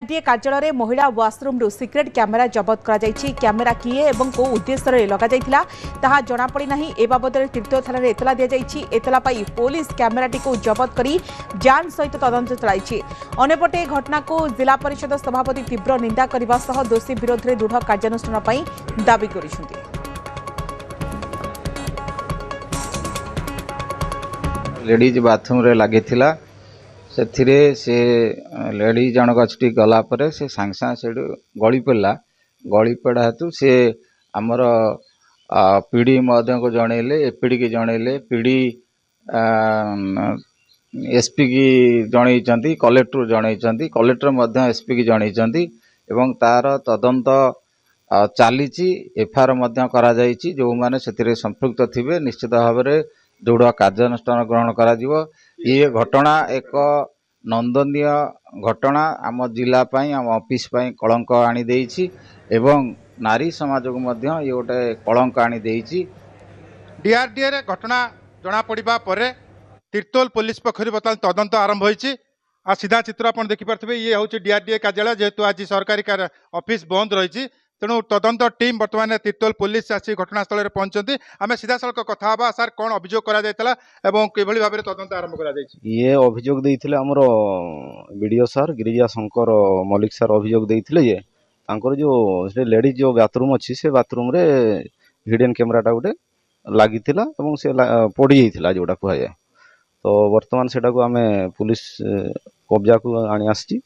DA कार्यालय महिला washroom secrete camera जबत camera किए और कौ उद्देश्य लगा जनापड़ी ना ए बाबद तीर्थ थाना एतला दि जाएगी। एतला पुलिस कैमेराटी को जबत कर जांच सहित तदंत चलाई। अंपटे घटना को जिला परिषद सभापति तीव्र निंदा करने सह दोषी विरोध में दृढ़ कार्यानुष्ठान दावी कर लेडीज बाथरूम रे लगी से लेडीज जनक अच्छी गलापर से सांगे सांगे से गली पड़ा हेतु से आमर पीढ़ी को जनइले एपीडी की जनइले पीढ़ी एसपी की जनई कलेक्टर जनई कलेक्टर एसपी की जनई एवं तार तदंत चली एफआईआर जो मैंने से संपृक्त थे निश्चित भाव में दृढ़ कार्यानुष्ठान ग्रहण करा जीवो। ये घटना एक नंदनीय घटना आम जिला आम ऑफिस कलंक आनी देइछि एवं नारी समाज को मध्य ये गोटे कलंक आनी देइछि। डीआरडीए रे घटना जना पड़िबा परे तीर्तोल पुलिस पक्षरु बर्तमान तदंत आरंभ होइछि। आ सीधा चित्र आप देखि पारथिबे ये होछि डीआरडीए कार्यालय जेहेतु आज सरकारी ऑफिस बंद रही तेणु तदंत टीम बर्तमान तीर्तोल पुलिस आसी घटनास्थल में पहुंचती। आम सीधा सड़क कथा हवा सार कौन अभियोग करा जायतला एवं किभली भाबरे तदंत आरंभ करा जायछि। ये अभियोग देइथिले हमरो video sir Girija Shankar Malik sir अभियोग देइथिले जे तांकर जो लेडीज जो बाथरूम अच्छी से बाथरूम रे हिडन कैमराटा गोटे लागिथिला एवं से पड़ी जाइथिला जोटा कह जाए। तो वर्तमान सेटा को आमे पुलिस कब्जा को आनी आछि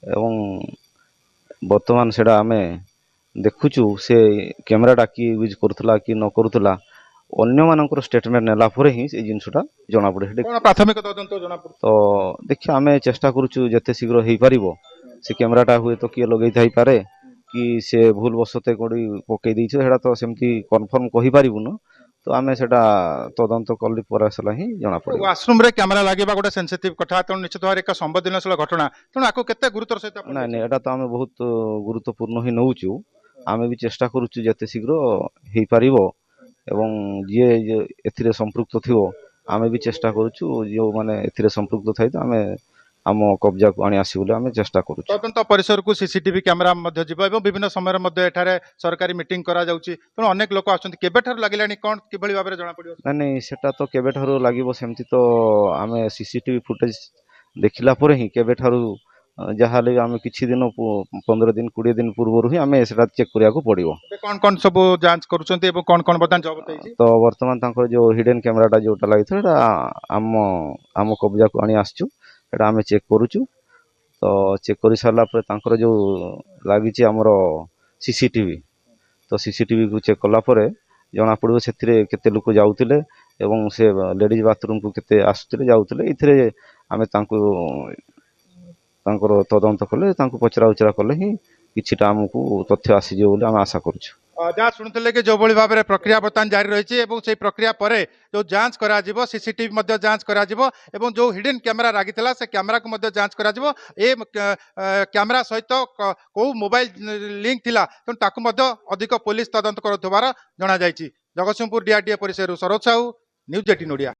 एवं वर्तमान सेटा आमे देखुचु से कैमेराटा कि यूज करुला कि न करुला अन्य मानकर स्टेटमेंट नेला परे ही से जिनसटा जना पड़े प्राथमिक तदंत जना पड़े। तो देखिए आमे चेष्टा करूचु जते शीघ्र हेई परिबो से कैमेराटा हुए तो किए लगेई थाई पारे कि से भूल बसते कोडी पकई दैछ सेटा तो सेमती कन्फर्म कहि परिबुन। तो आमे सेटा तदंत कली परसला ही जना पड़े। वाशरूम रे कैमेरा लागेबा गोटे सेंसिटिव कथा तो निश्चित भाव एक संवेदनशील घटना तेणु आको केते गुरुतर सहित ना ना एटा तो आमे बहुत गुरुत्वपूर्ण ही नउचु। आमे भी चेष्टा करूचु जते शीघ्र हेई परिबो एवं जे एथिरे संपृक्त थिवो आमे भी चेष्टा करूचु जो माने एथिरे संपृक्त थाई तो आमे आम कब्जा को आनी आसी बोले आमे चेष्टा करूचु। तदंत परिसर को सीसीटीवी कैमेरा मध्य जिवो एवं विभिन्न समय मध्य एठारे सरकारी मीटिंग करा जाउची तेणु अनेक लोक आछंती केबे ठार लागिलानी कोन किभली भाबरे जणा पड़ियो। ना नहीं सेटा तो केबे ठारू लागिबो सेमती तो आमे सीसीटीवी फुटेज देखिला परे ही केबे ठारू जहाँ आम किसी दिन 15 दिन 20 दिन पूर्व ही आम चेक करिया को पड़िबो। कौन कौन सब जांच करूछंती एवं कौन कौन बर्तमान जब बताइछि। तो वर्तमान तांकर जो हिडन कैमराटा जोटा लागिथला आम आम कब्जा को आनी आसचु एटा आम चेक करूचु। तो चेक कर सारा पर तांकर जो लागिछि हमर सीसीटीवी तो सीसीटीवी को चेक कला परे जना पड़िबो सेथिरे केते लोक जाउतिले एवं से लेडीज बाथरूम को केते आसुतिले जाउतिले इथिरे आमे तांकर तदंत कले पचरा उचरा कले ही किछिटा आमको तथ्य आसीजे बोली आम आशा करूछु। जहाँ शुणुले कि जो भाई भाव में प्रक्रिया बर्तमान जारी रही से प्रक्रिया पर जो जांच करा जीवो सीसीटीवी मध्य जांच करा जीवो एवं जो हिडन कैमेरा लागितला से कैमेरा को मध्य जांच करा जीवो। ए कैमेरा सहित को मोबाइल लिंक थिला तेणु ताकु मध्य अधिक पुलिस तदंत करुवार जना जायछि। जगतसिंहपुर डीआरडीए परिसर सरोज साहू न्यूज 18 ओडिया।